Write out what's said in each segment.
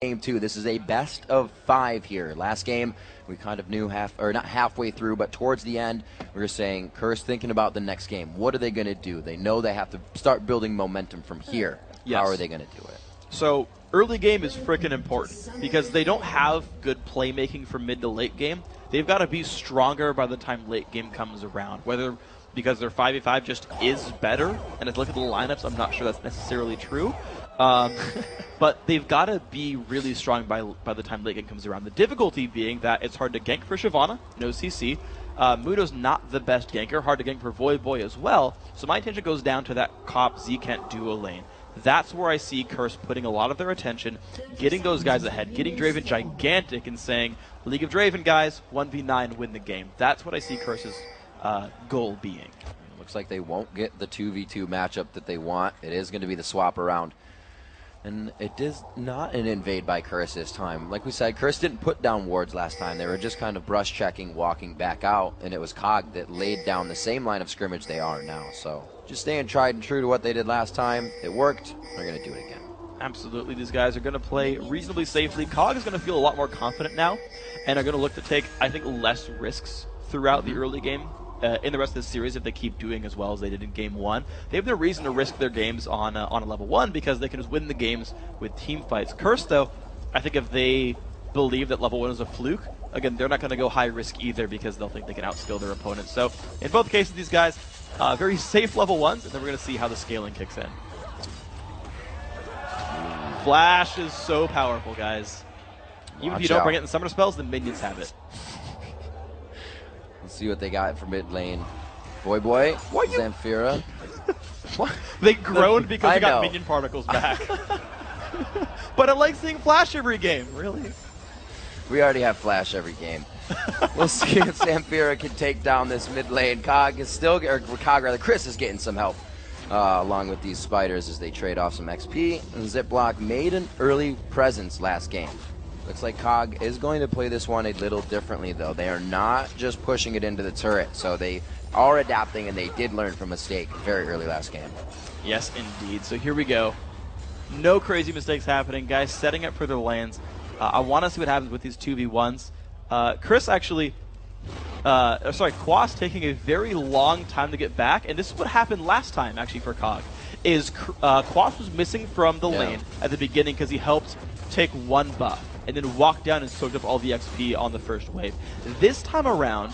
Game 2. This is a best of 5 here. Last game, we kind of knew not halfway through, but towards the end, we were saying, Curse thinking about the next game. What are they going to do? They know they have to start building momentum from here. Yes. How are they going to do it? So early game is freaking important because they don't have good playmaking from mid to late game. They've got to be stronger by the time late game comes around. Whether because their 5v5 just is better, and if you look at the lineups, I'm not sure that's necessarily true. But they've got to be really strong by the time late game comes around. The difficulty being that it's hard to gank for Shyvana, no CC. Mudo's not the best ganker, hard to gank for Voyboy as well. So my attention goes down to that Cop Z-Kent duo lane. That's where I see Curse putting a lot of their attention, getting those guys ahead, getting Draven gigantic and saying, League of Draven guys, 1v9, win the game. That's what I see Curse's goal being. Looks like they won't get the 2v2 matchup that they want. It is going to be the swap around. And it is not an invade by Curse this time. Like we said, Curse didn't put down wards last time. They were just kind of brush checking, walking back out, and it was Cog that laid down the same line of scrimmage they are now. So just staying tried and true to what they did last time. It worked. They're going to do it again. Absolutely. These guys are going to play reasonably safely. Cog is going to feel a lot more confident now, and are going to look to take, I think, less risks throughout the early game. In the rest of the series, if they keep doing as well as they did in Game 1, they have no reason to risk their games on a level 1 because they can just win the games with team fights. Curse, though, I think if they believe that level 1 is a fluke, again, they're not going to go high risk either because they'll think they can outskill their opponents. So in both cases, these guys, very safe level 1s, and then we're going to see how the scaling kicks in. Flash is so powerful, guys. Even if you don't bring it in summoner spells, the minions have it. Let's see what they got for mid lane. Voyboy, Zamfira. What? They groaned because they got minion particles back. But I like seeing Flash every game, really. We already have Flash every game. We'll see if Zamfira can take down this mid lane. Chris is getting some help along with these spiders as they trade off some XP. And Zipblock made an early presence last game. Looks like Cog is going to play this one a little differently, though. They are not just pushing it into the turret, so they are adapting, and they did learn from mistake very early last game. Yes, indeed. So here we go. No crazy mistakes happening. Guys setting up for their lanes. I want to see what happens with these 2v1s. Chris actually... Quas taking a very long time to get back, and this is what happened last time, actually, for Cog. Quas was missing from the lane at the beginning because he helped take one buff and then walked down and soaked up all the XP on the first wave. This time around,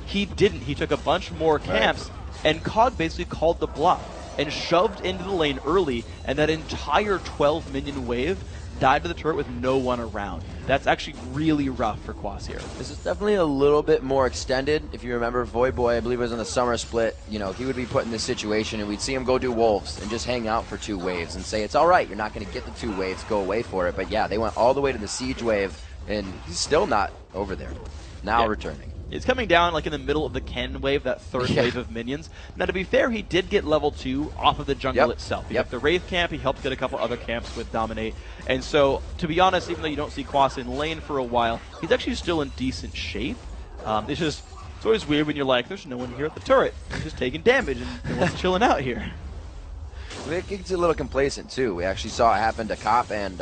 he didn't. He took a bunch more camps, and Cog basically called the bluff and shoved into the lane early, and that entire 12 minion wave died to the turret with no one around. That's actually really rough for Quas here. This is definitely a little bit more extended. If you remember, Voyboy, I believe it was in the summer split, you know, he would be put in this situation and we'd see him go do Wolves and just hang out for 2 waves and say, it's all right, you're not going to get the 2 waves, go away for it. But yeah, they went all the way to the siege wave and he's still not over there. Now returning. It's coming down like in the middle of the Ken wave, that third wave of minions. Now, to be fair, he did get level 2 off of the jungle itself. He got the Wraith camp, he helped get a couple other camps with Dominate. And so, to be honest, even though you don't see Quas in lane for a while, he's actually still in decent shape. It's always weird when you're like, there's no one here at the turret. He's just taking damage and everyone's chilling out here. It gets a little complacent, too. We actually saw it happen to Cop and...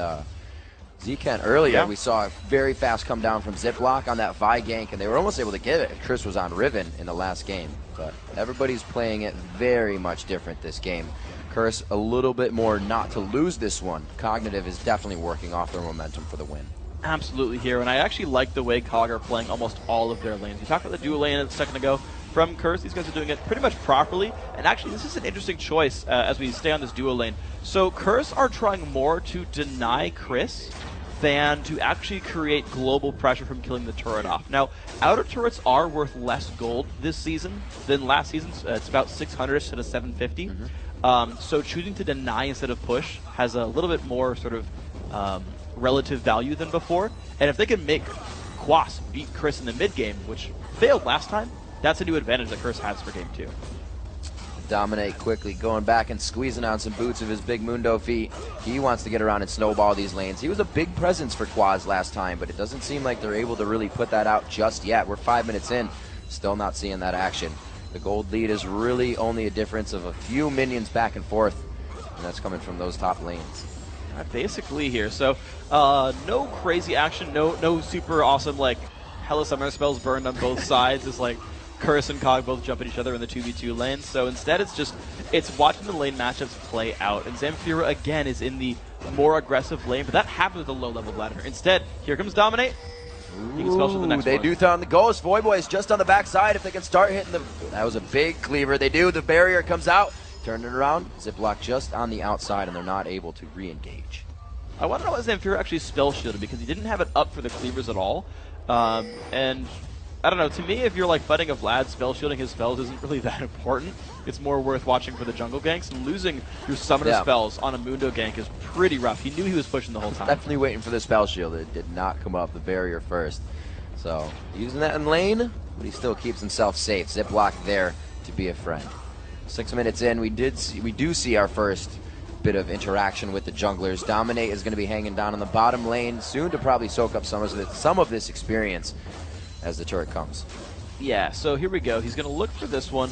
Z-Kent earlier, we saw a very fast come down from Zipblock on that Vi gank, and they were almost able to get it if Chris was on Riven in the last game. But everybody's playing it very much different this game. Curse a little bit more not to lose this one. Cognitive is definitely working off their momentum for the win. Absolutely here, and I actually like the way Cog are playing almost all of their lanes. We talked about the dual lane a second ago. From Curse, these guys are doing it pretty much properly, and actually this is an interesting choice as we stay on this duo lane. So Curse are trying more to deny Chris than to actually create global pressure from killing the turret off. Now, outer turrets are worth less gold this season than last season. It's about 600 instead of 750. So choosing to deny instead of push has a little bit more sort of relative value than before. And if they can make Quas beat Chris in the mid game, which failed last time, that's a new advantage that Curse has for Game 2. Dominate quickly, going back and squeezing on some boots of his big Mundo feet. He wants to get around and snowball these lanes. He was a big presence for Quas last time, but it doesn't seem like they're able to really put that out just yet. We're 5 minutes in, still not seeing that action. The gold lead is really only a difference of a few minions back and forth, and that's coming from those top lanes. Basically here. So No crazy action, no super awesome, like, hella summoner spells burned on both sides. It's like Curse and Cog both jump at each other in the 2v2 lane. So instead it's watching the lane matchups play out. And Zamfira, again, is in the more aggressive lane, but that happens with a low-level Vladimir. Instead, here comes Dominate. He can special the next they one. do throw on the Ghost. Void Boys just on the backside. If they can start hitting the... That was a big cleaver. They do. The barrier comes out. Turn it around. Ziploc just on the outside, and they're not able to re-engage. I want to know what Zamfira actually spell shielded, because he didn't have it up for the cleavers at all. And I don't know, to me, if you're like fighting a Vlad, spell shielding his spells isn't really that important. It's more worth watching for the jungle ganks, and losing your summoner spells on a Mundo gank is pretty rough. He knew he was pushing the whole time. Definitely waiting for the spell shield. It did not come up the barrier first. So using that in lane, but he still keeps himself safe. Ziploc there to be a friend. 6 minutes in, we do see our first bit of interaction with the junglers. Dominate is going to be hanging down in the bottom lane, soon to probably soak up some of this experience as the turret comes. Yeah, so here we go. He's going to look for this one.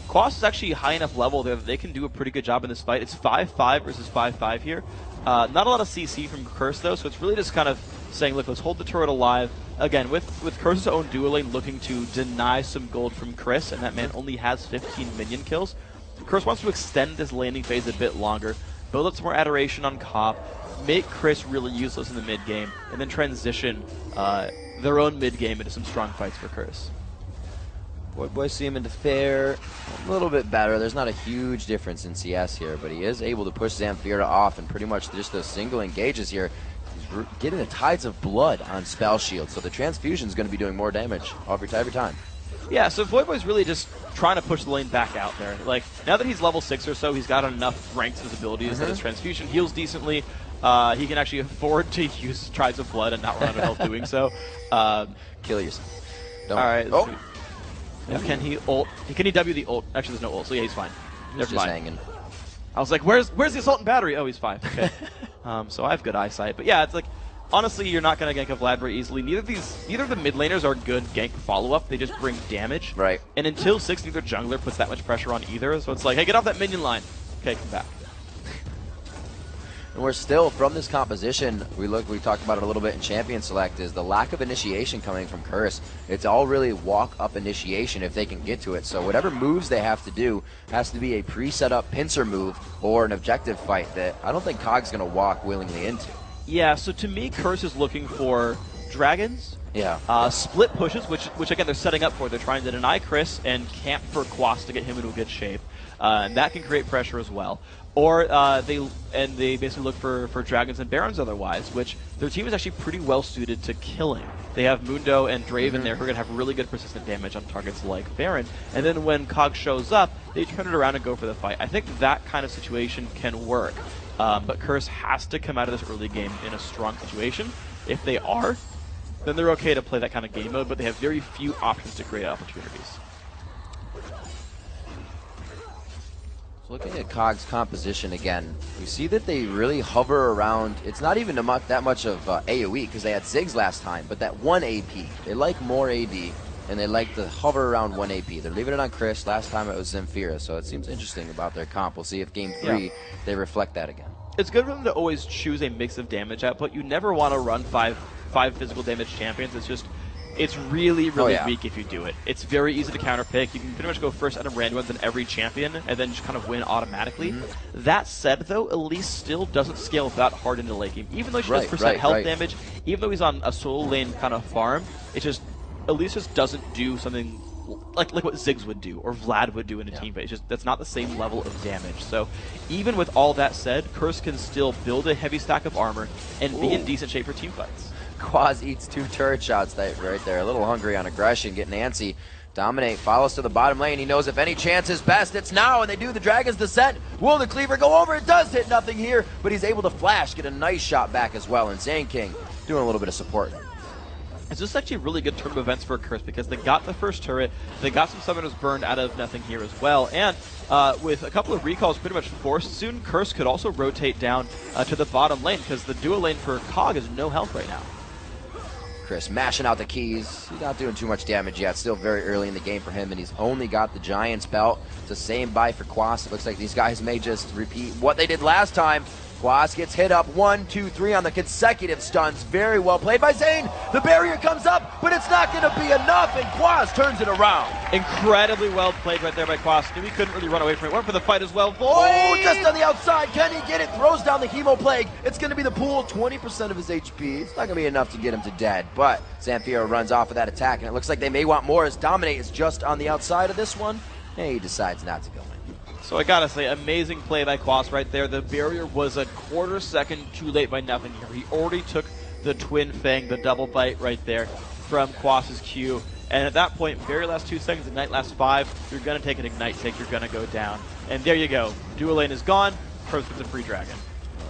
Quas is actually high enough level there that they can do a pretty good job in this fight. It's 5-5 versus 5-5 here. Not a lot of CC from Curse, though, so it's really just kind of saying, look, let's hold the turret alive. Again, with Curse's own dual lane looking to deny some gold from Chris, and that man only has 15 minion kills, Curse wants to extend this landing phase a bit longer, build up some more adoration on Cop, make Chris really useless in the mid game, and then transition their own mid game into some strong fights for Curse. Void Boys see him into fair a little bit better. There's not a huge difference in CS here, but he is able to push Zamfira off, and pretty much just those single engages here. He's getting the Tides of Blood on Spell Shield, so the transfusion is going to be doing more damage every time. Yeah, so Void Boy's really just trying to push the lane back out there. Like, now that he's level 6 or so, he's got enough ranks and abilities that his transfusion heals decently. He can actually afford to use Tides of Blood and not run out of health doing so. Kill yourself. Don't. All right. Oh. Now, can he ult? Can he W the ult? Actually, there's no ult, so yeah, he's fine. He's just hanging. I was like, where's the assault and battery? Oh, he's fine. Okay. So I have good eyesight. But yeah, it's like, honestly, you're not going to gank a Vlad very easily. Neither of the mid laners are good gank follow-up. They just bring damage. Right. And until 6, neither jungler puts that much pressure on either. So it's like, hey, get off that minion line. Okay, come back. And we're still, from this composition, we talked about it a little bit in Champion Select, is the lack of initiation coming from Curse. It's all really walk-up initiation if they can get to it. So whatever moves they have to do has to be a pre-set up pincer move or an objective fight that I don't think Cog's going to walk willingly into. Yeah, so to me, Curse is looking for dragons, split pushes, which again they're setting up for. They're trying to deny Chris and camp for Quas to get him into a good shape, and that can create pressure as well. Or they basically look for dragons and barons otherwise, which their team is actually pretty well suited to killing. They have Mundo and Draven there who are going to have really good persistent damage on targets like Baron, and then when Cog shows up, they turn it around and go for the fight. I think that kind of situation can work. But Curse has to come out of this early game in a strong situation. If they are, then they're okay to play that kind of game mode, but they have very few options to create opportunities. So looking at Cog's composition again, we see that they really hover around. It's not even that much of AoE, because they had Ziggs last time, but that 1 AP. They like more AD, and they like to hover around 1 AP. They're leaving it on Chris. Last time it was Zamfira, so it seems interesting about their comp. We'll see if Game 3 they reflect that again. It's good for them to always choose a mix of damage output. You never want to run five physical damage champions. It's really weak if you do it. It's very easy to counterpick. You can pretty much go first out of random ones in every champion and then just kind of win automatically. That said, though, Elise still doesn't scale that hard into late game. Even though she does percent health damage, even though he's on a solo lane kind of farm, Elise just doesn't do something like what Ziggs would do or Vlad would do in a team fight. That's not the same level of damage. So even with all that said, Curse can still build a heavy stack of armor and be in decent shape for team fights. Quaz eats 2 turret shots right there. A little hungry on aggression, getting antsy. Dominate follows to the bottom lane. He knows if any chance is best, it's now, and they do the Dragon's Descent. Will the Cleaver go over? It does hit nothing here, but he's able to flash, get a nice shot back as well, and Zane King doing a little bit of support. It's just actually a really good turn of events for Curse because they got the first turret, they got some summoners burned out of nothing here as well, and with a couple of recalls pretty much forced, soon Curse could also rotate down to the bottom lane because the dual lane for Cog is no health right now. Chris mashing out the keys. He's not doing too much damage yet. Still very early in the game for him, and he's only got the Giant's belt. It's the same buy for Quas. It looks like these guys may just repeat what they did last time. Quas gets hit up 1, 2, 3 on the consecutive stuns. Very well played by Zane. The barrier comes up, but it's not going to be enough, and Quas turns it around. Incredibly well played right there by Quas. Knew he couldn't really run away from it. Went for the fight as well. Void! Oh, just on the outside. Can he get it? Throws down the Hemo Plague. It's going to be the pool. 20% of his HP. It's not going to be enough to get him to dead, but Zamfira runs off of that attack, and it looks like they may want more as Dominate is just on the outside of this one. And he decides not to go in. So I gotta say, amazing play by Quas right there. The barrier was a quarter second too late by nothing here. He already took the Twin Fang, the double bite right there from Quas's Q. And at that point, barrier lasts 2 seconds, Ignite lasts 5. You're gonna take an Ignite take, you're gonna go down. And there you go. Dual lane is gone, Curse with the free dragon.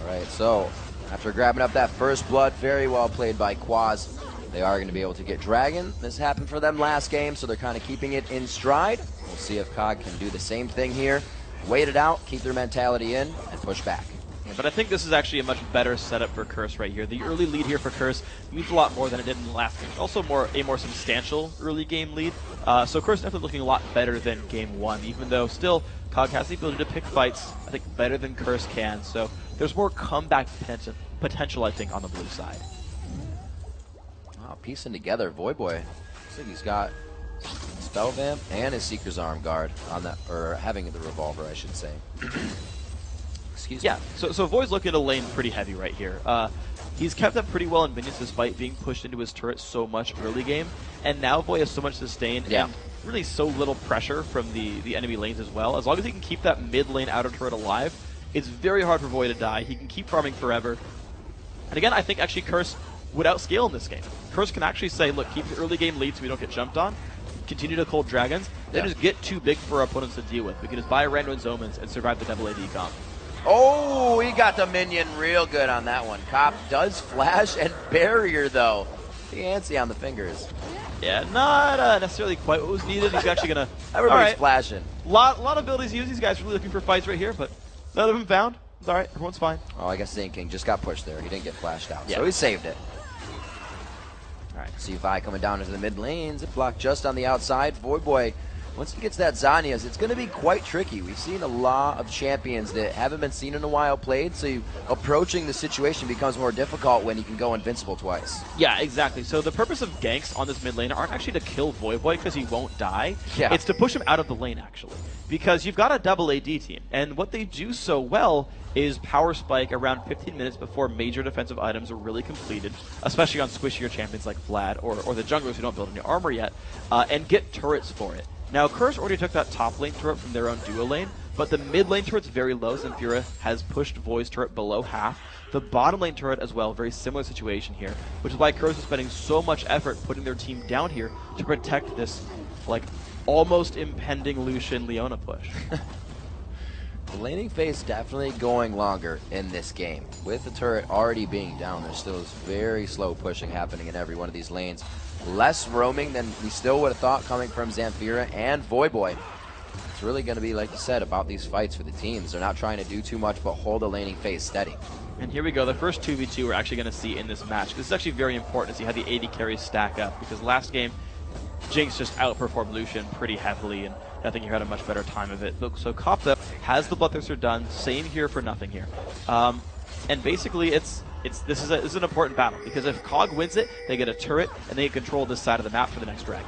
Alright, so after grabbing up that first blood, very well played by Quas. They are going to be able to get Dragon. This happened for them last game, so they're kind of keeping it in stride. We'll see if COG can do the same thing here. Wait it out, keep their mentality in, and push back. Yeah, but I think this is actually a much better setup for Curse right here. The early lead here for Curse means a lot more than it did in the last game. Also a more substantial early game lead. So Curse definitely looking a lot better than game 1, even though still COG has the ability to pick fights, I think, better than Curse can. So there's more comeback potential, I think, on the blue side. Wow, piecing together, Void Boy. Looks like he's got Spell Vamp and his Seeker's Arm Guard on that, or having the Revolver, I should say. Excuse me. Yeah, so Void's looking to lane pretty heavy right here. He's kept up pretty well in minions despite being pushed into his turret so much early game, and now Void has so much sustain and really so little pressure from the enemy lanes as well. As long as he can keep that mid lane outer turret alive, it's very hard for Void to die. He can keep farming forever. And again, I think actually Curse would outscale in this game. Curse can actually say, look, keep the early game lead so we don't get jumped on, continue to cold dragons, then just get too big for our opponents to deal with. We can just buy Randuin's Omens and survive the double AD comp. Oh, he got the minion real good on that one. Cop does flash and barrier, though. The antsy on the fingers. Yeah, not necessarily quite what was needed. He's actually going to... Everybody's flashing. Lot of abilities used. These guys are really looking for fights right here, but none of them found. It's all right. Everyone's fine. Oh, I guess Zane King just got pushed there. He didn't get flashed out, so he saved it. All right, CV coming down into the mid lanes. It blocked just on the outside. Void Boy, once he gets that Zhonya's, it's going to be quite tricky. We've seen a lot of champions that haven't been seen in a while played, so approaching the situation becomes more difficult when you can go invincible twice. Yeah, exactly. So the purpose of ganks on this mid lane aren't actually to kill Void Boy because he won't die. Yeah. It's to push him out of the lane, actually. Because you've got a double AD team, and what they do so well is power spike around 15 minutes before major defensive items are really completed, especially on squishier champions like Vlad or the junglers who don't build any armor yet, and get turrets for it. Now, Curse already took that top lane turret from their own duo lane, but the mid lane turret's very low. Zamfira has pushed Void's turret below half. The bottom lane turret as well, very similar situation here, which is why Curse is spending so much effort putting their team down here to protect this, like, almost impending Lucian Leona push. The laning phase definitely going longer in this game. With the turret already being down, there still is very slow pushing happening in every one of these lanes. Less roaming than we still would have thought coming from Zamfira and Void Boy. It's really going to be, like you said, about these fights for the teams. They're not trying to do too much but hold the laning phase steady. And here we go, the first 2v2 we're actually going to see in this match. This is actually very important to see how the AD carries stack up, because last game, Jinx just outperformed Lucian pretty heavily, and I think he had a much better time of it. So Kopta has the Bloodthirster done, same here for nothing here. And basically this is an important battle, because if COG wins it, they get a turret, and they control this side of the map for the next dragon.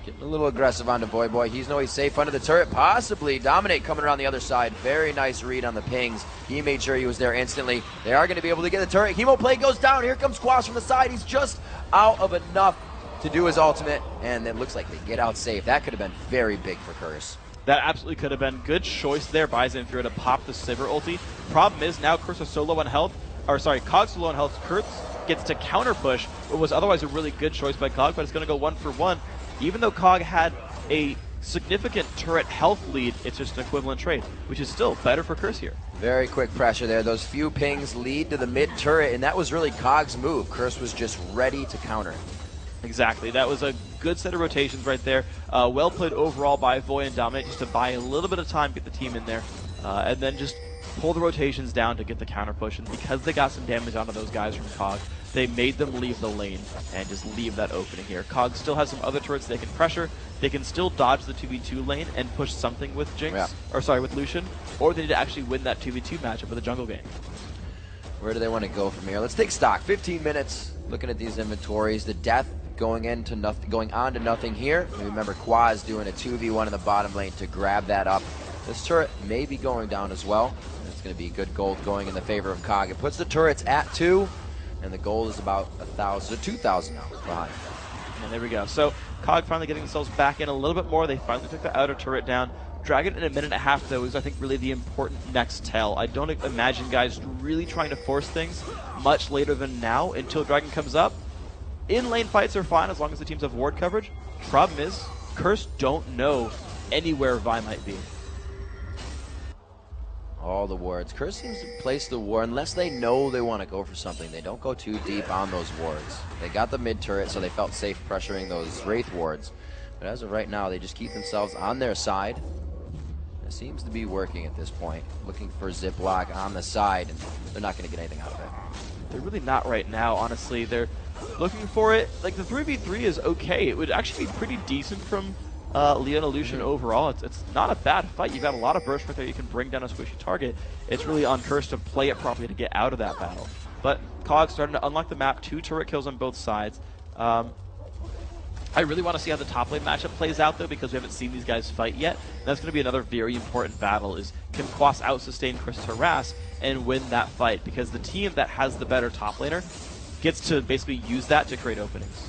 Getting a little aggressive onto Void Boy. He's safe under the turret, possibly. Dominate coming around the other side. Very nice read on the pings. He made sure he was there instantly. They are going to be able to get the turret. Hemo Play goes down. Here comes Quas from the side. He's just out of enough to do his ultimate, and it looks like they get out safe. That could have been very big for Curse. That absolutely could have been good choice there by Zamfira to pop the Sivir ulti. Problem is now Curse is so low on health, or sorry, COG's so low on health. Curse gets to counter push what was otherwise a really good choice by COG, but it's going to go 1-for-1. Even though COG had a significant turret health lead, it's just an equivalent trade, which is still better for Curse here. Very quick pressure there. Those few pings lead to the mid turret, and that was really COG's move. Curse was just ready to counter. Exactly. That was a good set of rotations right there. Well played overall by Void and Dominate, just to buy a little bit of time, get the team in there, and then just pull the rotations down to get the counter push. And because they got some damage onto those guys from COG, they made them leave the lane and just leave that opening here. Cog still has some other turrets they can pressure. They can still dodge the 2v2 lane and push something with Jinx, or sorry, with Lucian, or they need to actually win that 2v2 matchup with a jungle game. Where do they want to go from here? Let's take stock. 15 minutes looking at these inventories. The death going on to nothing here. Remember, Quaz doing a 2v1 in the bottom lane to grab that up. This turret may be going down as well. It's going to be good gold going in the favor of Cog. It puts the turrets at 2, and the gold is about 1,000 to 2,000 now behind. And there we go. So Cog finally getting themselves back in a little bit more. They finally took the outer turret down. Dragon in a minute and a half, though, is I think really the important next tell. I don't imagine guys really trying to force things much later than now until Dragon comes up. In-lane fights are fine as long as the teams have ward coverage. Problem is, Curse don't know anywhere Vi might be. All the wards. Curse seems to place the ward unless they know they want to go for something. They don't go too deep on those wards. They got the mid turret, so they felt safe pressuring those Wraith wards. But as of right now, they just keep themselves on their side. It seems to be working at this point. Looking for Ziploc on the side, and they're not going to get anything out of it. They're really not right now, honestly. They're looking for it. Like, the 3v3 is okay. It would actually be pretty decent from Leon and Lucian overall. It's not a bad fight. You've got a lot of burst right there. You can bring down a squishy target. It's really on Curse to play it properly to get out of that battle. But Cog starting to unlock the map. 2 turret kills on both sides. I really want to see how the top lane matchup plays out, though, because we haven't seen these guys fight yet. And that's going to be another very important battle, is can Quas out-sustain Chris' harass and win that fight? Because the team that has the better top laner gets to basically use that to create openings.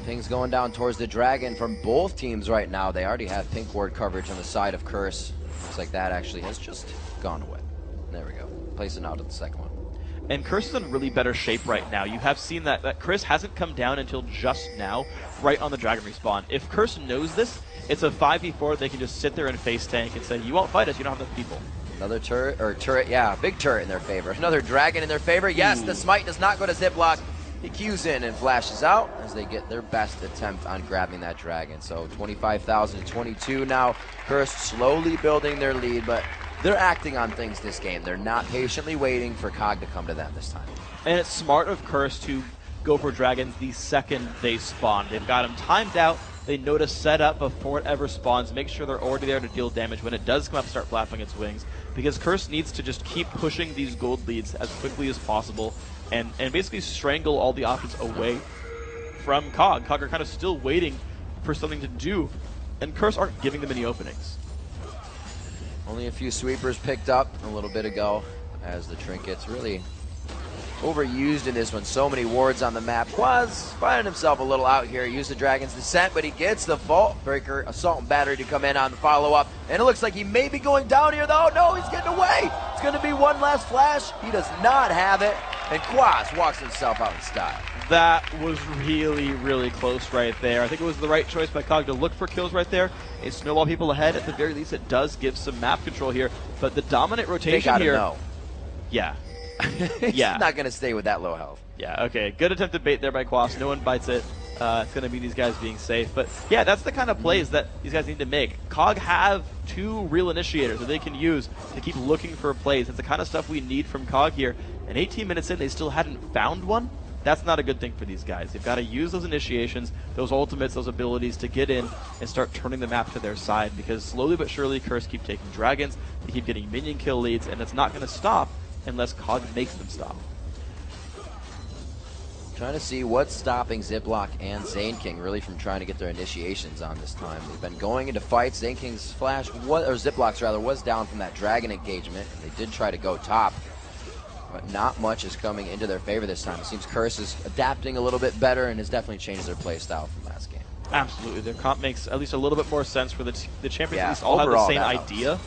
Things going down towards the Dragon from both teams right now. They already have pink ward coverage on the side of Curse. Looks like that actually has just gone away. There we go. Placing out of the second one. And Curse is in really better shape right now. You have seen that Chris hasn't come down until just now, right on the Dragon respawn. If Curse knows this, it's a 5v4. They can just sit there and face tank and say, you won't fight us, you don't have enough people. Another turret, yeah, big turret in their favor. Another Dragon in their favor. Yes, the smite does not go to Ziploc. He Qs in and flashes out as they get their best attempt on grabbing that Dragon. So 25,000 to 22 now. Curse slowly building their lead, but they're acting on things this game. They're not patiently waiting for Cog to come to them this time. And it's smart of Curse to go for Dragons the second they spawn. They've got them timed out. They know to set up before it ever spawns. Make sure they're already there to deal damage. When it does come up, start flapping its wings. Because Curse needs to just keep pushing these gold leads as quickly as possible and basically strangle all the options away from Cog. Cog are kind of still waiting for something to do, and Curse aren't giving them any openings. Only a few sweepers picked up a little bit ago as the trinkets really overused in this one. So many wards on the map. Quaz finding himself a little out here. Used the Dragon's Descent, but he gets the Vault Breaker, Assault and Battery to come in on the follow-up. And it looks like he may be going down here, though. No, he's getting away. It's going to be one last flash. He does not have it. And Quaz walks himself out in style. That was really, really close right there. I think it was the right choice by Cog to look for kills right there. It snowball people ahead. At the very least, it does give some map control here. But the dominant rotation they gotta here... know. Yeah. He's not going to stay with that low health. Yeah, okay. Good attempted bait there by Quas. No one bites it. It's going to be these guys being safe. But yeah, that's the kind of plays that these guys need to make. Cog have 2 real initiators that they can use to keep looking for plays. It's the kind of stuff we need from Cog here. And 18 minutes in, they still hadn't found one. That's not a good thing for these guys. They've got to use those initiations, those ultimates, those abilities to get in and start turning the map to their side. Because slowly but surely, Curse keep taking Dragons. They keep getting minion kill leads. And it's not going to stop unless Cog makes them stop. Trying to see what's stopping Ziploc and Zane King really from trying to get their initiations on this time. They've been going into fights. Zane King's flash, or Ziploc's rather, was down from that Dragon engagement. And they did try to go top, but not much is coming into their favor this time. It seems Curse is adapting a little bit better and has definitely changed their play style from last game. Absolutely. Their comp makes at least a little bit more sense for the champions. Yeah, at least all have the same helps. idea.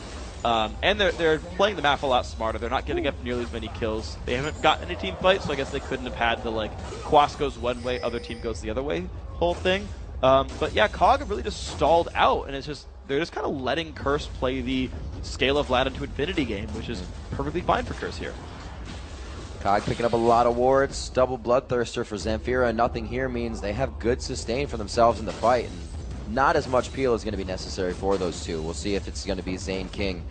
And they're playing the map a lot smarter. They're not getting up nearly as many kills. They haven't gotten any team fights, so I guess they couldn't have had the, like, Quas goes one way, other team goes the other way whole thing. But yeah, Cog have really just stalled out, and they're just kind of letting Curse play the Scale of Vlad into Infinity game, which is perfectly fine for Curse here. Cog picking up a lot of wards. Double Bloodthirster for Zamfira. Nothing here means they have good sustain for themselves in the fight. And not as much peel is going to be necessary for those two. We'll see if it's going to be Zane King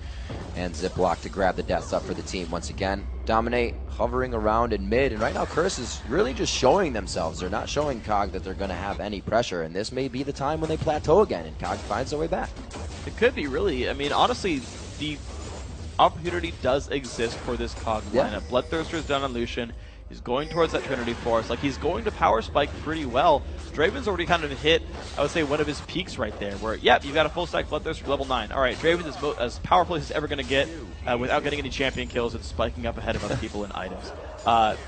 and Ziploc to grab the deaths up for the team once again. Dominate hovering around in mid, and right now Curse is really just showing themselves. They're not showing Cog that they're going to have any pressure, and this may be the time when they plateau again and Cog finds their way back. It could be, really. I mean, honestly, the opportunity does exist for this Cog lineup. Bloodthirster is down on Lucian. He's going towards that Trinity Force. Like, he's going to power spike pretty well. Draven's already kind of hit, I would say, one of his peaks right there, where, yep, you've got a full stack Bloodthirster level 9. All right, Draven is as powerful as he's ever going to get without getting any champion kills and spiking up ahead of other people in items.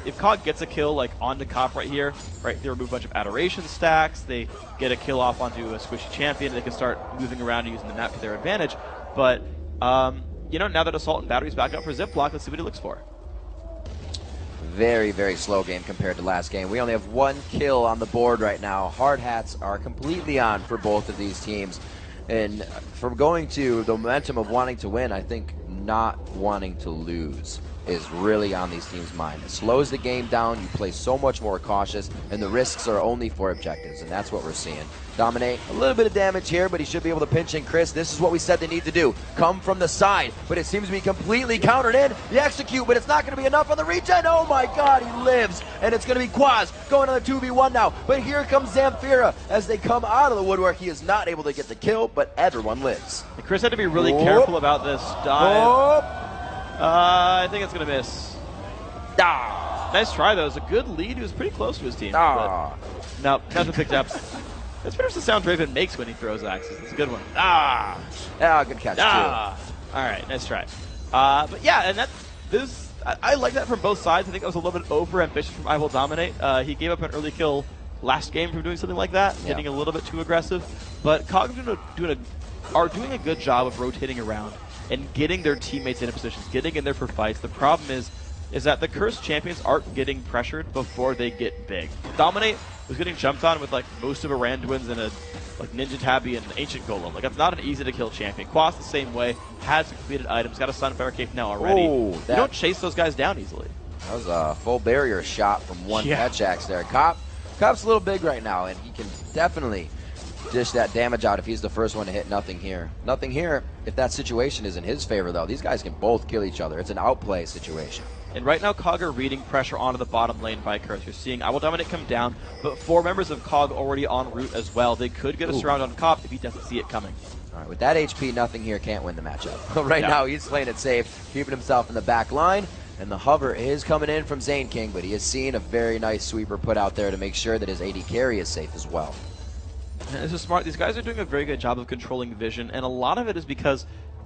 If Cog gets a kill, like, onto Cop right here, right, they remove a bunch of Adoration stacks, they get a kill off onto a squishy champion, they can start moving around and using the map to their advantage. But, you know, now that Assault and Battery's back up for Ziploc, let's see what he looks for. Very, very slow game compared to last game. We only have 1 kill on the board right now. Hard hats are completely on for both of these teams. And from going to the momentum of wanting to win, I think not wanting to lose is really on these teams' mind. It slows the game down, you play so much more cautious, and the risks are only for objectives, and that's what we're seeing. Dominate, a little bit of damage here, but he should be able to pinch in Chris. This is what we said they need to do. Come from the side, but it seems to be completely countered in. The execute, but it's not going to be enough on the regen. Oh my god, he lives, and it's going to be Quaz going on the 2v1 now. But here comes Zamfira as they come out of the woodwork. He is not able to get the kill, but everyone lives. And Chris had to be really careful about this dive. I think it's going to miss. Nice try, though. It was a good lead. He was pretty close to his team. No, nothing picked up. That's pretty much the sound Draven makes when he throws axes. It's a good one. Good catch, too. All right, nice try. But yeah, and I like that from both sides. I think that was a little bit over-ambitious from I Will Dominate. He gave up an early kill last game from doing something like that, getting a little bit too aggressive. But Cog are doing a good job of rotating around and getting their teammates into positions, getting in there for fights. The problem is that the cursed champions aren't getting pressured before they get big. Dominate was getting jumped on with like most of Aranduins and a like Ninja Tabby and Ancient Golem. Like, that's not an easy to kill champion. Quas the same way, has completed items, got a Sunfire Cape now already. You don't chase those guys down easily. That was a full barrier shot from one Fetch Axe there. Cop's a little big right now, and he can definitely dish that damage out if he's the first one to hit nothing here. Nothing here if that situation is in his favor, though. These guys can both kill each other. It's an outplay situation. And right now, Cog are reading pressure onto the bottom lane by Curse. You're seeing I Will Dominate come down, but 4 members of Cog already en route as well. They could get a surround on Cop if he doesn't see it coming. All right, with that HP, nothing here can't win the matchup. Right now, he's playing it safe, keeping himself in the back line. And the hover is coming in from Zane King, but he has seen a very nice sweeper put out there to make sure that his AD carry is safe as well. And this is smart. These guys are doing a very good job of controlling vision, and a lot of it is because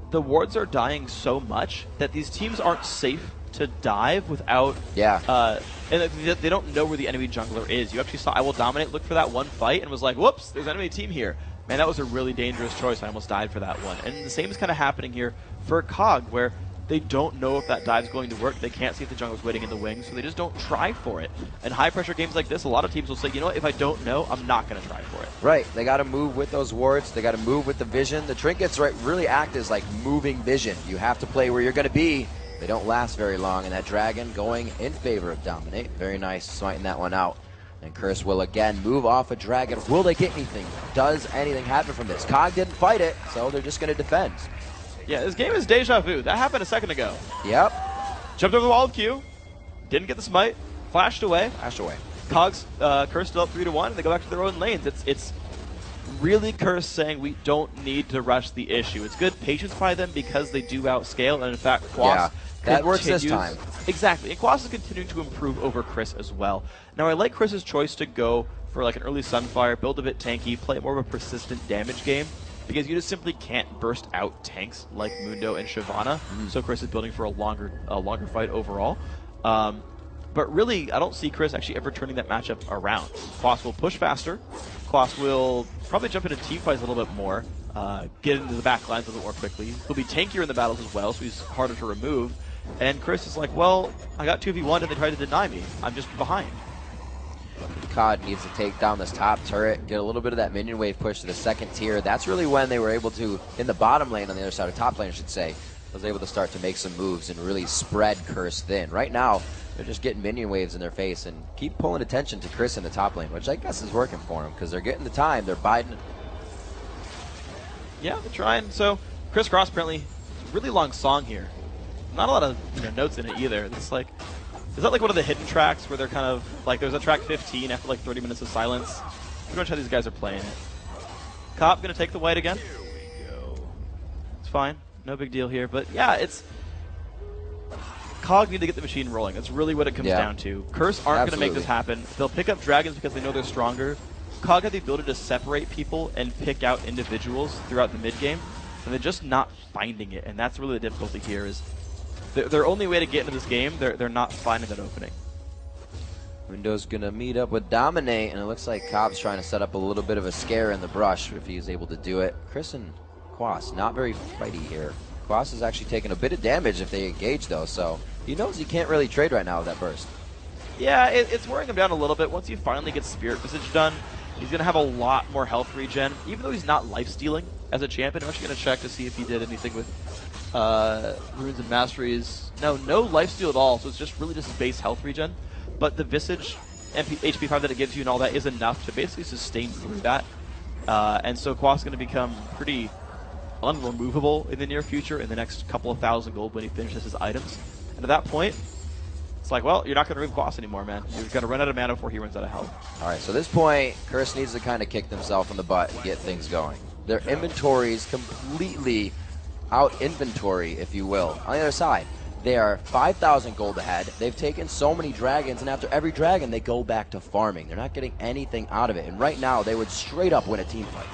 the wards are dying so much that these teams aren't safe to dive without... and they don't know where the enemy jungler is. You actually saw I Will Dominate look for that one fight and was like, whoops, there's an enemy team here. Man, that was a really dangerous choice. I almost died for that one. And the same is kind of happening here for Cog, where they don't know if that dive's going to work. They can't see if the jungler's waiting in the wings, so they just don't try for it. And high-pressure games like this, a lot of teams will say, you know what, if I don't know, I'm not going to try for it. Right. They got to move with those wards. They got to move with the vision. The trinkets really act as like moving vision. You have to play where you're going to be. They don't last very long, and that dragon going in favor of Dominate. Very nice, smiting that one out. And Curse will again move off a dragon. Will they get anything? Does anything happen from this? Cog didn't fight it, so they're just going to defend. Yeah, this game is deja vu. That happened a second ago. Yep. Jumped over the wall of Q, didn't get the smite, flashed away. Cog's Curse still up 3-1, and they go back to their own lanes. It's really Curse saying we don't need to rush the issue. It's good patience by them because they do outscale, and in fact, Quas that works this time. Exactly, and Quas is continuing to improve over Chris as well. Now, I like Chris's choice to go for like an early Sunfire, build a bit tanky, play more of a persistent damage game, because you just simply can't burst out tanks like Mundo and Shyvana. So Chris is building for a longer fight overall. But really, I don't see Chris actually ever turning that matchup around. Quas will push faster. Quas will probably jump into team fights a little bit more, get into the back lines a little more quickly. He'll be tankier in the battles as well, so he's harder to remove. And Chris is like, well, I got 2v1 and they tried to deny me. I'm just behind. COD needs to take down this top turret, get a little bit of that minion wave push to the second tier. That's really when they were able to, in the bottom lane on the other side, of top lane I should say, was able to start to make some moves and really spread Curse thin. Right now, they're just getting minion waves in their face and keep pulling attention to Chris in the top lane, which I guess is working for them because they're getting the time, they're biding Yeah, they're trying. So Chris Cross apparently, it's a really long song here. Not a lot of notes in it either. It's like, is that like one of the hidden tracks where they're kind of like, there's a track 15 after like 30 minutes of silence? Pretty much how these guys are playing it. Cop gonna take the white again. It's fine, no big deal here. But yeah, it's Cog need to get the machine rolling. That's really what it comes down to. Curse aren't going to make this happen. They'll pick up dragons because they know they're stronger. Cog have the ability to separate people and pick out individuals throughout the mid game, and they're just not finding it. And that's really the difficulty here. Is their only way to get into this game? They're not finding that opening. Window's going to meet up with Dominate, and it looks like Cobb's trying to set up a little bit of a scare in the brush if he's able to do it. Chris and Quas not very fighty here. Quas is actually taking a bit of damage if they engage, though, so he knows he can't really trade right now with that burst. Yeah, it's wearing him down a little bit. Once he finally gets Spirit Visage done, he's going to have a lot more health regen, even though he's not life-stealing as a champion. I'm actually going to check to see if he did anything with Runes and Masteries. No lifesteal at all, so it's just really just base health regen. But the Visage HP 5 that it gives you and all that is enough to basically sustain through that. And so Quas is going to become pretty unremovable in the near future in the next couple of thousand gold when he finishes his items. And at that point, it's like, well, you're not going to remove Quas anymore, man. You're going to run out of mana before he runs out of health. All right, so at this point, Curse needs to kind of kick themselves in the butt and get things going. Their inventory is completely out inventory, if you will. On the other side, they are 5,000 gold ahead. They've taken so many dragons, and after every dragon, they go back to farming. They're not getting anything out of it. And right now, they would straight up win a team fight.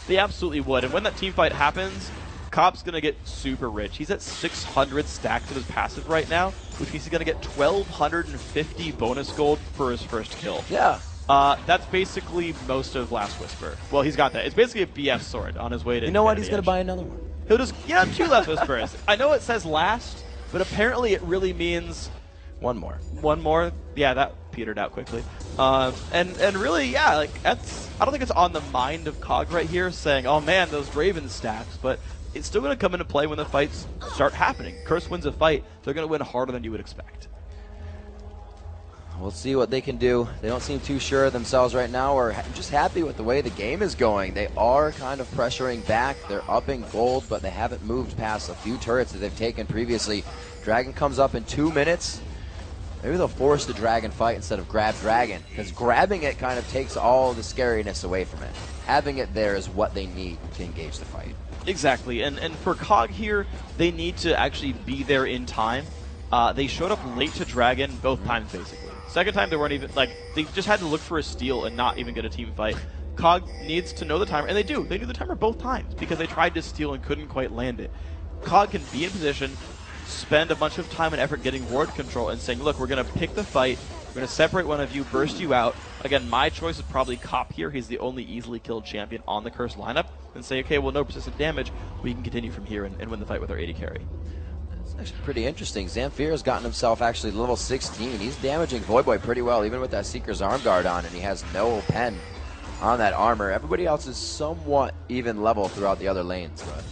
They absolutely would. And when that team fight happens, Cop's going to get super rich. He's at 600 stacked in his passive right now, which means he's going to get 1,250 bonus gold for his first kill. Yeah. That's basically most of Last Whisper. Well, he's got that. It's basically a BF sword on his way to... You know what? He's going to buy another one. He'll just... Yeah, 2 Last Whispers. I know it says last, but apparently it really means... One more. One more? Yeah, that petered out quickly. And really, yeah, like that's... I don't think it's on the mind of Cog right here saying, oh man, those Raven stacks, but it's still going to come into play when the fights start happening. Curse wins a fight, they're going to win harder than you would expect. We'll see what they can do. They don't seem too sure of themselves right now, or just happy with the way the game is going. They are kind of pressuring back. They're upping gold, but they haven't moved past a few turrets that they've taken previously. Dragon comes up in 2 minutes. Maybe they'll force the dragon fight instead of grab dragon, because grabbing it kind of takes all the scariness away from it. Having it there is what they need to engage the fight. Exactly, and for Cog here, they need to actually be there in time. They showed up late to dragon both times, basically. Second time, they weren't even, like, they just had to look for a steal and not even get a team fight. Cog needs to know the timer, and they do. They knew the timer both times because they tried to steal and couldn't quite land it. Cog can be in position, spend a bunch of time and effort getting ward control and saying, look, we're going to pick the fight, we're going to separate one of you, burst you out. Again, my choice is probably Cop here. He's the only easily killed champion on the Curse lineup. And say, okay, well, no persistent damage. We can continue from here and win the fight with our AD carry. It's actually pretty interesting. Zamfir has gotten himself actually level 16. He's damaging Voyboy pretty well, even with that Seeker's Arm Guard on, and he has no pen on that armor. Everybody else is somewhat even level throughout the other lanes, but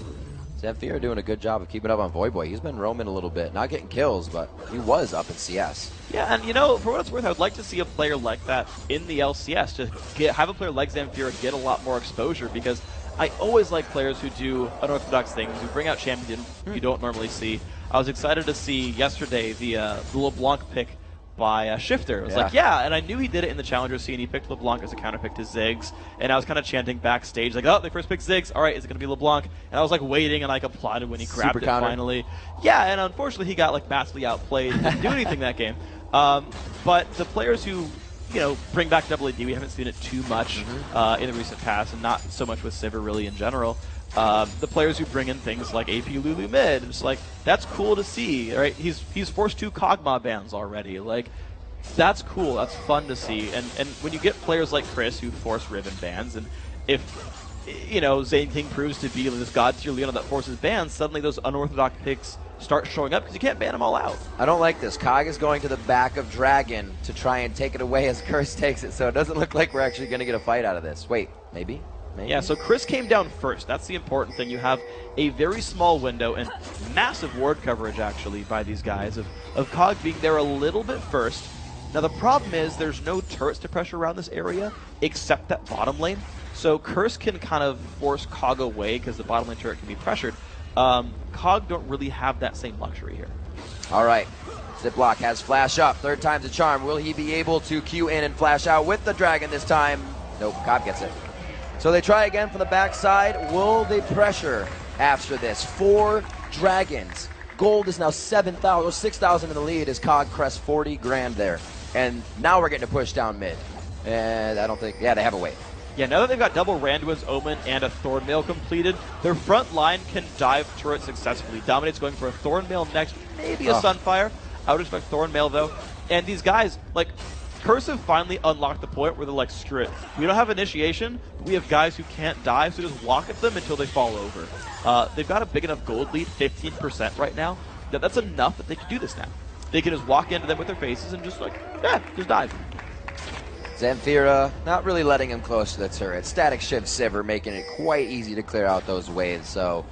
Zamfir doing a good job of keeping up on Voyboy. He's been roaming a little bit, not getting kills, but he was up in CS. Yeah, and you know, for what it's worth, I would like to see a player like that in the LCS, to have a player like Zamfir get a lot more exposure, because I always like players who do unorthodox things, who bring out champion you don't normally see. I was excited to see yesterday the LeBlanc pick by Shifter. It was like, yeah, and I knew he did it in the Challenger scene. He picked LeBlanc as a counterpick to Ziggs, and I was kind of chanting backstage, like, oh, they first picked Ziggs. All right, is it going to be LeBlanc? And I was like waiting, and I applauded when he grabbed it finally. Yeah, and unfortunately, he got like massively outplayed. He didn't do anything that game. But the players who, you know, bring back Double AD, we haven't seen it too much in the recent past, and not so much with Sivir really in general. The players who bring in things like AP Lulu mid, it's like, that's cool to see, right? He's forced 2 Kog'Maw bans already. Like, that's cool, that's fun to see. And when you get players like Chris who force Riven bans, and if, you know, Zane King proves to be this god tier Leona that forces bans, suddenly those unorthodox picks start showing up because you can't ban them all out. I don't like this. Cog is going to the back of Dragon to try and take it away as Curse takes it, so it doesn't look like we're actually going to get a fight out of this. Wait, maybe? Yeah, so Chris came down first. That's the important thing. You have a very small window and massive ward coverage, actually, by these guys, of Cog being there a little bit first. Now, the problem is there's no turrets to pressure around this area except that bottom lane. So Curse can kind of force Cog away because the bottom lane turret can be pressured. Cog don't really have that same luxury here. All right. Ziploc has flash up. Third time's a charm. Will he be able to queue in and flash out with the dragon this time? Nope, Cobb gets it. So they try again from the backside. Will they pressure after this? 4 dragons. Gold is now 7,000, 6,000 in the lead as Cog crests 40 grand there. And now we're getting a push down mid. And I don't think, yeah, they have a wait. Yeah, now that they've got double Randuin's Omen and a Thornmail completed, their front line can dive turret successfully. Dominate's going for a Thornmail next, maybe a Sunfire. I would expect Thornmail though. And these guys, like, Curse have finally unlocked the point where they're like, screw it. We don't have initiation, but we have guys who can't dive, so just walk at them until they fall over. They've got a big enough gold lead, 15% right now, that's enough that they can do this now. They can just walk into them with their faces and just like, yeah, just dive. Zamfira not really letting him close to the turret. Static Shiv Sivir making it quite easy to clear out those waves. So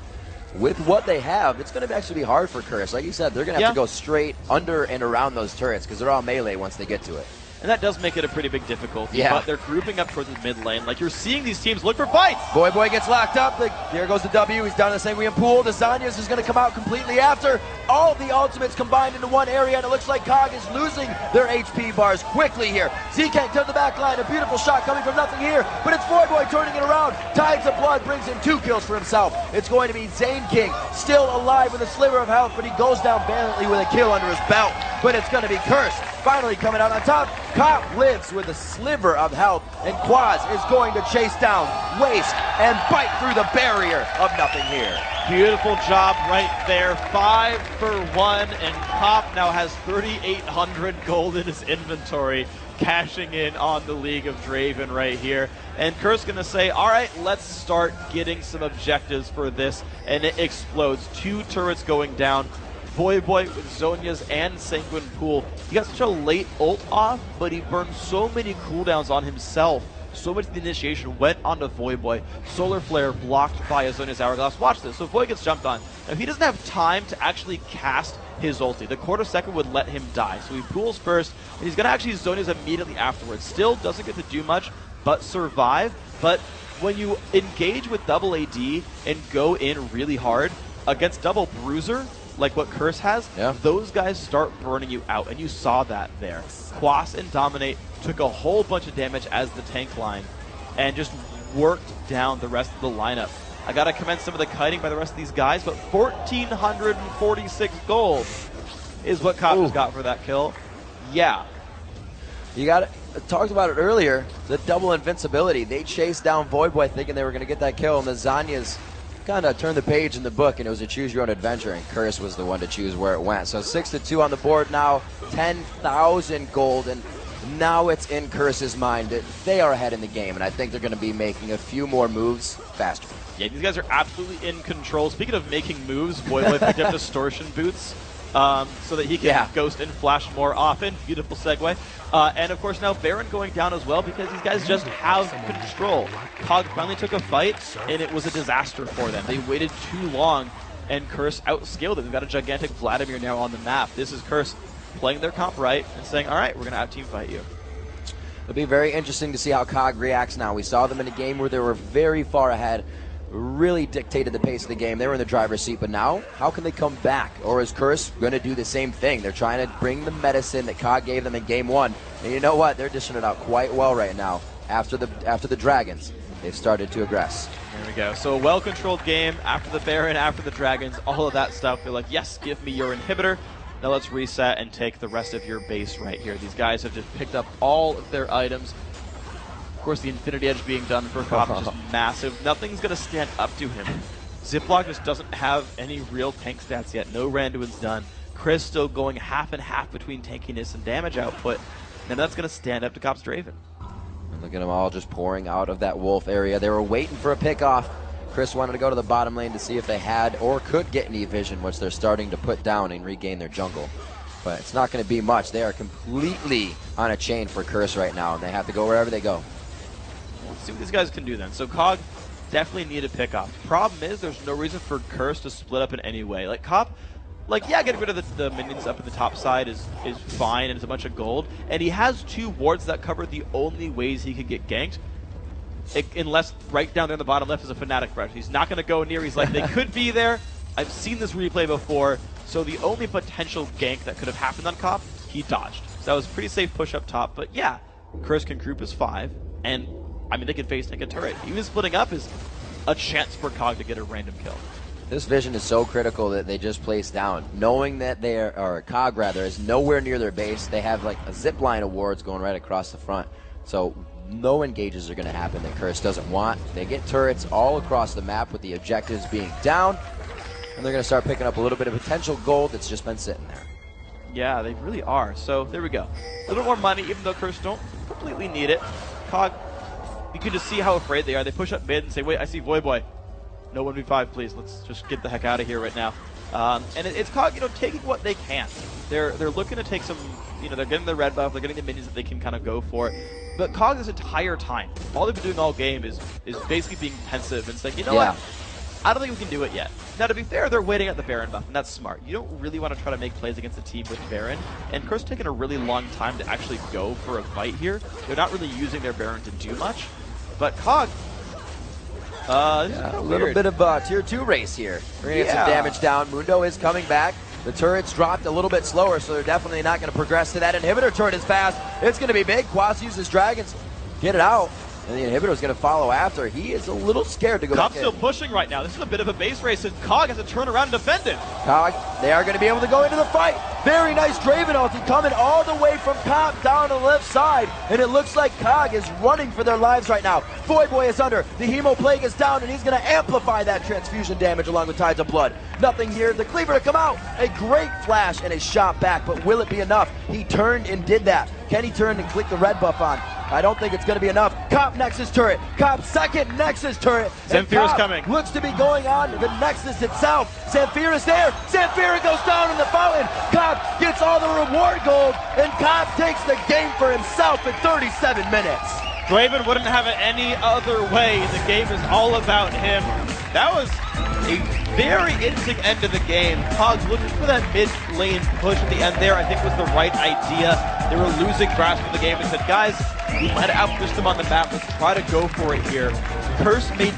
with what they have, it's going to actually be hard for Curse. Like you said, they're going to have to go straight under and around those turrets because they're all melee once they get to it. And that does make it a pretty big difficulty, yeah. But they're grouping up towards the mid lane. Like, you're seeing these teams look for fights! Boy gets locked up. There goes the W. He's down in the Sanguine pool. The Zanyas is going to come out completely after. All the ultimates combined into one area, and it looks like Cog is losing their HP bars quickly here. Zkank to the back line. A beautiful shot coming from nothing here, but it's Boy turning it around. Tides of Blood brings in 2 kills for himself. It's going to be Zane King, still alive with a sliver of health, but he goes down valiantly with a kill under his belt. But it's going to be Curse finally coming out on top. Cop lives with a sliver of health, and Quaz is going to chase down, waste, and bite through the barrier of nothing here. Beautiful job right there. 5 for 1, and Cop now has 3,800 gold in his inventory, cashing in on the League of Draven right here. And Curse gonna say, all right, let's start getting some objectives for this, and it explodes. 2 turrets going down. Boy with Zhonya's and Sanguine Pool. He got such a late ult off, but he burned so many cooldowns on himself. So much of the initiation went onto Voyboy. Solar Flare blocked by a Zhonya's Hourglass. Watch this. So Voy gets jumped on. Now he doesn't have time to actually cast his ulti. The quarter second would let him die. So he pools first, and he's going to actually Zhonya's immediately afterwards. Still doesn't get to do much, but survive. But when you engage with double AD and go in really hard against double Bruiser, like what Curse has, those guys start burning you out, and you saw that there. Quas and Dominate took a whole bunch of damage as the tank line and just worked down the rest of the lineup. I gotta commend some of the kiting by the rest of these guys, but 1,446 gold is what Copper's got for that kill. Yeah. You got it. Talked about it earlier, the double invincibility. They chased down Voyboy thinking they were going to get that kill, and the Zanyas kind of turned the page in the book, and it was a choose your own adventure, and Curse was the one to choose where it went. So 6-2 on the board now, 10,000 gold, and now it's in Curse's mind that they are ahead in the game, and I think they're going to be making a few more moves faster. Yeah, these guys are absolutely in control. Speaking of making moves, Voyboy picked up Distortion Boots so that he can ghost and flash more often. Beautiful segue. And of course now Baron going down as well because these guys just have control. Cog finally took a fight, and it was a disaster for them. They waited too long, and Curse outscaled them. They've got a gigantic Vladimir now on the map. This is Curse playing their comp right and saying, all right, we're going to out-team fight you. It'll be very interesting to see how Cog reacts now. We saw them in a game where they were very far ahead, really dictated the pace of the game. They were in the driver's seat, but now, how can they come back? Or is Curse going to do the same thing? They're trying to bring the medicine that Cog gave them in game 1. And you know what? They're dishing it out quite well right now. After the Dragons, they've started to aggress. There we go. So a well-controlled game after the Baron, after the Dragons, all of that stuff. They're like, yes, give me your inhibitor. Now let's reset and take the rest of your base right here. These guys have just picked up all of their items. Of course, the Infinity Edge being done for Cop is just massive. Nothing's going to stand up to him. Ziploc just doesn't have any real tank stats yet. No Randuin's done. Chris still going half and half between tankiness and damage output. And that's going to stand up to Cop's Draven. And look at them all just pouring out of that wolf area. They were waiting for a pickoff. Chris wanted to go to the bottom lane to see if they had or could get any vision, which they're starting to put down and regain their jungle. But it's not going to be much. They are completely on a chain for Curse right now, and they have to go wherever they go. Let's see what these guys can do then. So Cog definitely need a pickoff. Problem is there's no reason for Curse to split up in any way. Like Cop, like yeah, getting rid of the minions up in the top side is fine, and it's a bunch of gold. And he has 2 wards that cover the only ways he could get ganked. unless right down there in the bottom left is a Fnatic brush. He's not going to go near. He's like, they could be there. I've seen this replay before. So the only potential gank that could have happened on Cop, he dodged. So that was a pretty safe push up top. But yeah, Chris can group as 5. And, I mean, they can face tank a turret. Even splitting up is a chance for Cog to get a random kill. This vision is so critical that they just placed down. Knowing that they are, or Cog rather, is nowhere near their base. They have like a zip line of wards going right across the front. So no engages are going to happen that Curse doesn't want. They get turrets all across the map with the objectives being down. And they're going to start picking up a little bit of potential gold that's just been sitting there. Yeah, they really are. So there we go. A little more money, even though Curse don't completely need it. Cog, you can just see how afraid they are. They push up mid and say, wait, I see Void Boy. No 1v5, please. Let's just get the heck out of here right now. And it's Cog, taking what they can. They're looking to take some, they're getting the red buff, they're getting the minions that they can kind of go for. But Cog this entire time, all they've been doing all game is basically being pensive and saying, what? I don't think we can do it yet. Now, to be fair, they're waiting at the Baron buff, and that's smart. You don't really want to try to make plays against a team with Baron, and Curse taking a really long time to actually go for a fight here. They're not really using their Baron to do much. But Cog, a little bit of tier 2 race here. We're going to get some damage down. Mundo is coming back. The turret's dropped a little bit slower, so they're definitely not going to progress to that. Inhibitor turret is fast. It's going to be big. Quas uses dragons. Get it out. And the inhibitor is going to follow after. He is a little scared to go back in. Cog's still pushing right now. This is a bit of a base race, and Cog has to turn around and defend it. Cog, they are going to be able to go into the fight. Very nice Draven ulti coming all the way from Cop down to the left side. And it looks like Cog is running for their lives right now. Void Boy is under. The Hemo Plague is down, and he's going to amplify that transfusion damage along with Tides of Blood. Nothing here. The Cleaver to come out. A great flash and a shot back, but will it be enough? He turned and did that. Can he turn and click the red buff on? I don't think it's going to be enough. Cop Nexus turret. Cop second Nexus turret. Zamfira's coming. Looks to be going on the Nexus itself. Zamfira's there. Zamfira goes down in the fountain. Cop gets all the reward gold, and Cop takes the game for himself in 37 minutes. Draven wouldn't have it any other way. The game is all about him. That was a very interesting end to the game. Cogs looking for that mid lane push at the end there, I think was the right idea. They were losing grasp of the game and said, guys, we might have outpushed them on the map. Let's try to go for it here. Curse made